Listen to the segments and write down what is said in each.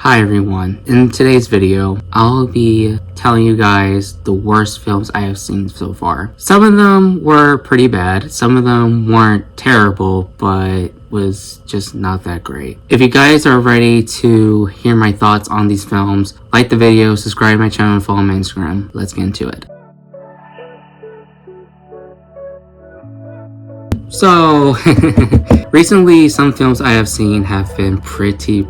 Hi everyone, in today's video, I'll be telling you guys the worst films I have seen so far. Some of them were pretty bad, some of them weren't terrible, but was just not that great. If you guys are ready to hear my thoughts on these films, like the video, subscribe to my channel, and follow my Instagram. Let's get into it. So, recently some films I have seen have been pretty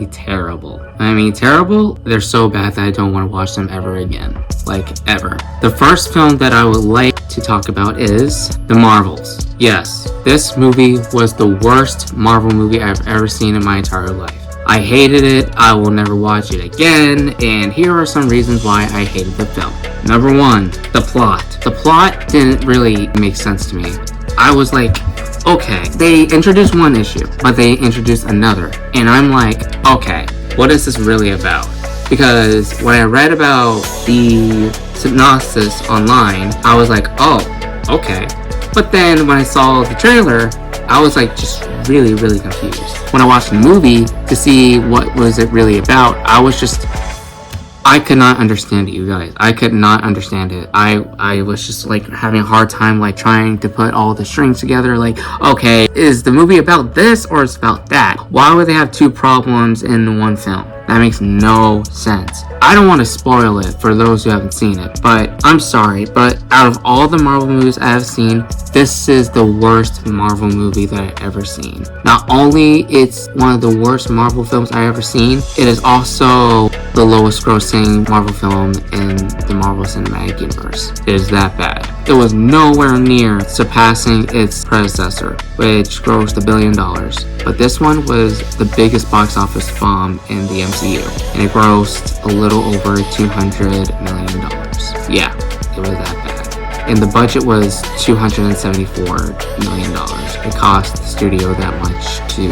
terrible. I mean, terrible? They're so bad that I don't want to watch them ever again. Like, ever. The first film that I would like to talk about is The Marvels. Yes, this movie was the worst Marvel movie I've ever seen in my entire life. I hated it, I will never watch it again, and here are some reasons why I hated the film. Number one, the plot. The plot didn't really make sense to me. I was like, okay, they introduced one issue, but they introduced another. And I'm like, okay, what is this really about? Because when I read about the synopsis online, I was like, oh, okay. But then when I saw the trailer, I was like just really confused. When I watched the movie to see what was it really about, I could not understand it, you guys. I could not understand it. I was just like having a hard time like trying to put all the strings together. Like, okay, is the movie about this or is it about that? Why would they have two problems in one film? That makes no sense. I don't want to spoil it for those who haven't seen it, but I'm sorry, but out of all the Marvel movies I have seen, this is the worst Marvel movie that I've ever seen. Not only it's one of the worst Marvel films I've ever seen, it is also the lowest grossing Marvel film in the Marvel Cinematic Universe. It is that bad. It was nowhere near surpassing its predecessor, which grossed $1 billion. But this one was the biggest box office bomb in the MCU, and it grossed a little over $200 million. Yeah, it was that bad. And the budget was $274 million. It cost the studio that much to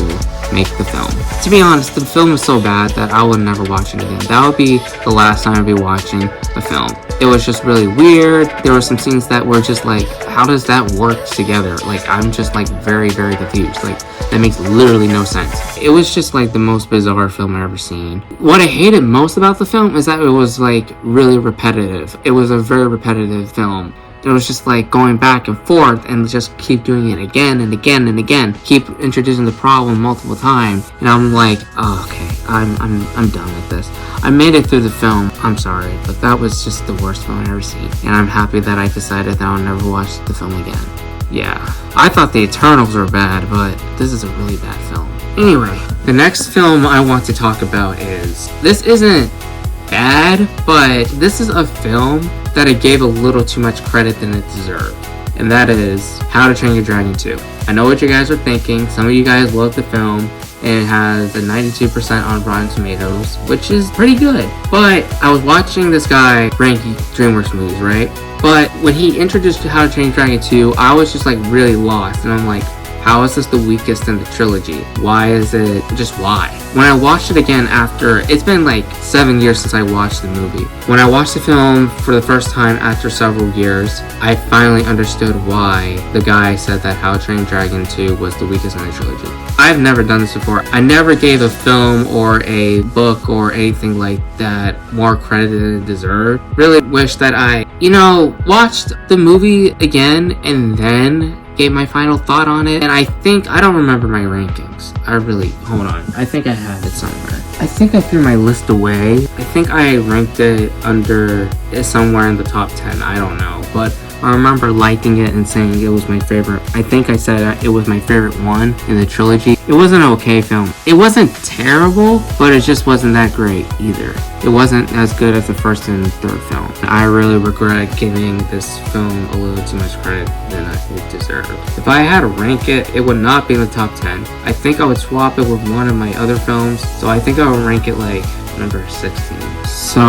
make the film. To be honest, the film is so bad that I would never watch it again. That would be the last time I'd be watching a film. It was just really weird. There were some scenes that were just like, how does that work together? Like, I'm just like very confused. Like, that makes literally no sense. It was just like the most bizarre film I've ever seen. What I hated most about the film is that it was like really repetitive. It was a very repetitive film. It was just like going back and forth and just keep doing it again and again and again. Keep introducing the problem multiple times. And I'm like, oh, okay, I'm done with this. I made it through the film. I'm sorry, but that was just the worst film I've ever seen. And I'm happy that I decided that I'll never watch the film again. Yeah, I thought the Eternals were bad, but this is a really bad film. Anyway, the next film I want to talk about this isn't bad, but this is a film that it gave a little too much credit than it deserved. And that is How to Train Your Dragon 2. I know what you guys are thinking. Some of you guys love the film, and it has a 92% on Rotten Tomatoes, which is pretty good. But I was watching this guy rank DreamWorks movies, right? But when he introduced How to Train Your Dragon 2, I was just like really lost, and I'm like, how is this the weakest in the trilogy? Why is it just why? When I watched it again after, it's been like 7 years since I watched the movie. When I watched the film for the first time after several years, I finally understood why the guy said that How to Train Your Dragon 2 was the weakest in the trilogy. I've never done this before. I never gave a film or a book or anything like that more credit than it deserved. Really wish that I, watched the movie again and then gave my final thought on it. And I don't remember my rankings. Hold on. I think I have it somewhere. I think I threw my list away. I think I ranked it somewhere in the top 10. I don't know. But I remember liking it and saying it was my favorite. I think I said it was my favorite one in the trilogy. It was an okay film. It wasn't terrible, but it just wasn't that great either. It wasn't as good as the first and third film. I really regret giving this film a little too much credit than it deserved. If I had to rank it, it would not be in the top 10. I think I would swap it with one of my other films, so I think I would rank it like number 16. So,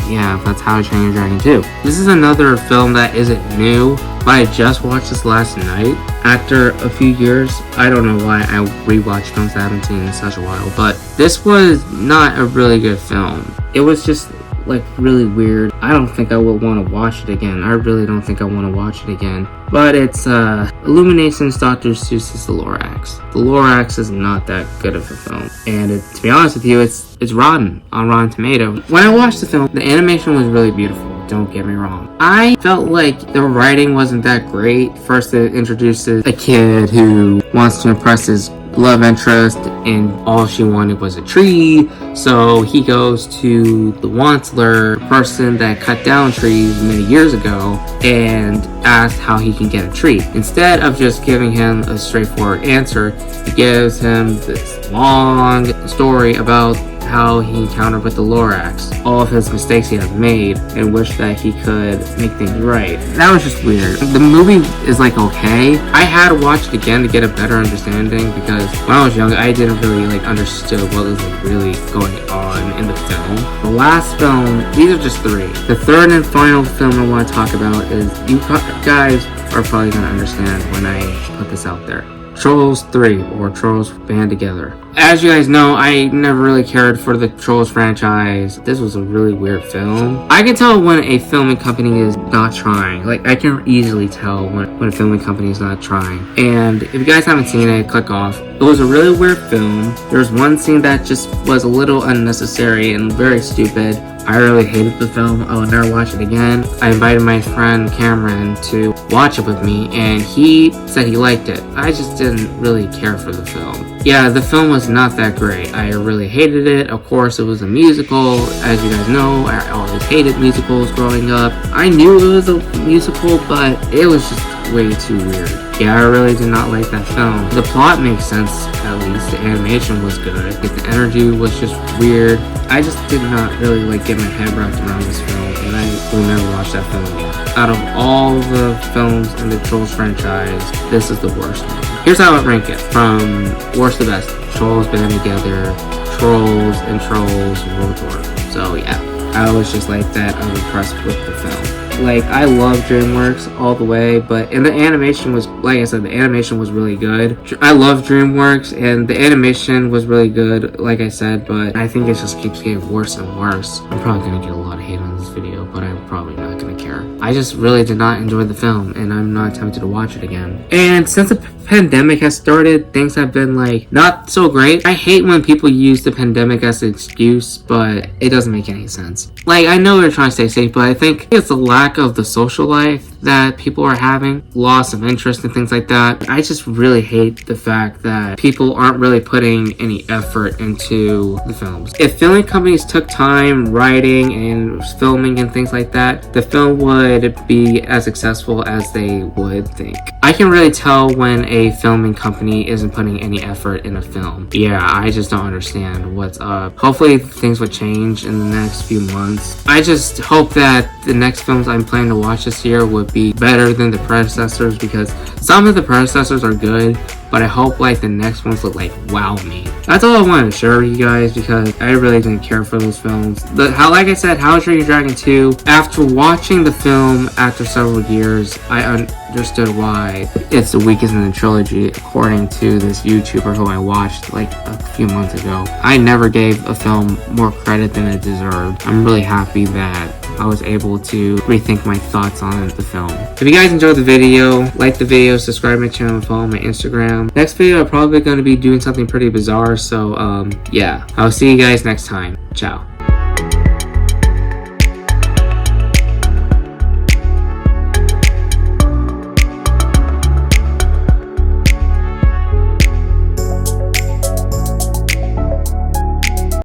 yeah, that's How to Train Your Dragon 2. This is another film that isn't new, but I just watched this last night. After a few years, I don't know why I rewatch films I haven't seen in such a while, but this was not a really good film. It was just like really weird. I don't think I would want to watch it again. I really don't think I want to watch it again. But it's Illumination's Dr. Seuss's The Lorax. The Lorax is not that good of a film, and to be honest with you, it's rotten on Rotten Tomatoes. When I watched the film, the animation was really beautiful. Don't get me wrong. I felt like the writing wasn't that great. First, it introduces a kid who wants to impress his love interest, and all she wanted was a tree. So he goes to the Wantzler person that cut down trees many years ago and asks how he can get a tree. Instead of just giving him a straightforward answer, he gives him this long story about how he encountered with the Lorax, all of his mistakes he has made, and wish that he could make things right. That was just weird. The movie is like okay. I had to watch it again to get a better understanding, because when I was young, I didn't really like understood what was like really going on in the film. The last film, these are just three. The third and final film I want to talk about is, you guys are probably going to understand when I put this out there. Trolls 3, or Trolls Band Together. As you guys know, I never really cared for the Trolls franchise. This was a really weird film. I can tell when a filming company is not trying. Like, I can easily tell when a filming company is not trying. And if you guys haven't seen it, click off. It was a really weird film. There's one scene that just was a little unnecessary and very stupid. I really hated the film. I would never watch it again. I invited my friend Cameron to watch it with me, and he said he liked it. I just didn't really care for the film. Yeah, the film was not that great. I really hated it. Of course, it was a musical. As you guys know, I always hated musicals growing up. I knew it was a musical, but it was just way too weird. Yeah, I really did not like that film. The plot makes sense, at least. The animation was good. The energy was just weird. I just did not really like get my head wrapped around this film, and I will never watch that film again. Out of all the films in the Trolls franchise, this is the worst one. Here's how I rank it, from worst to best. Trolls Band Together, Trolls, and Trolls World Tour. So yeah, I was just like that unimpressed with the film. Like, I love DreamWorks all the way, and the animation was, like I said, the animation was really good. I love DreamWorks, and the animation was really good, like I said, but I think it just keeps getting worse and worse. I'm probably gonna get a lot of hate on this video, but I'm probably not gonna care. I just really did not enjoy the film, and I'm not tempted to watch it again. And since the pandemic has started, things have been like not so great. I hate when people use the pandemic as an excuse, but it doesn't make any sense. Like, I know they're trying to stay safe, but I think it's the lack of the social life that people are having, loss of interest and things like that. I just really hate the fact that people aren't really putting any effort into the films. If filming companies took time writing and filming and things like that, the film would be as successful as they would think. I can really tell when a filming company isn't putting any effort in a film. Yeah, I just don't understand what's up. Hopefully things would change in the next few months. I just hope that the next films I'm planning to watch this year would be better than the predecessors, because some of the predecessors are good, but I hope like the next ones would like wow me. That's all I wanted to share with you guys, because I really didn't care for those films. Like I said, How to Train Your Dragon 2, after watching the film after several years, I understood why it's the weakest in the trilogy, according to this YouTuber who I watched like a few months ago. I never gave a film more credit than it deserved. I'm really happy that I was able to rethink my thoughts on the film. If you guys enjoyed the video, like the video, subscribe to my channel, and follow my Instagram. Next video, I'm probably going to be doing something pretty bizarre, so yeah. I'll see you guys next time. Ciao.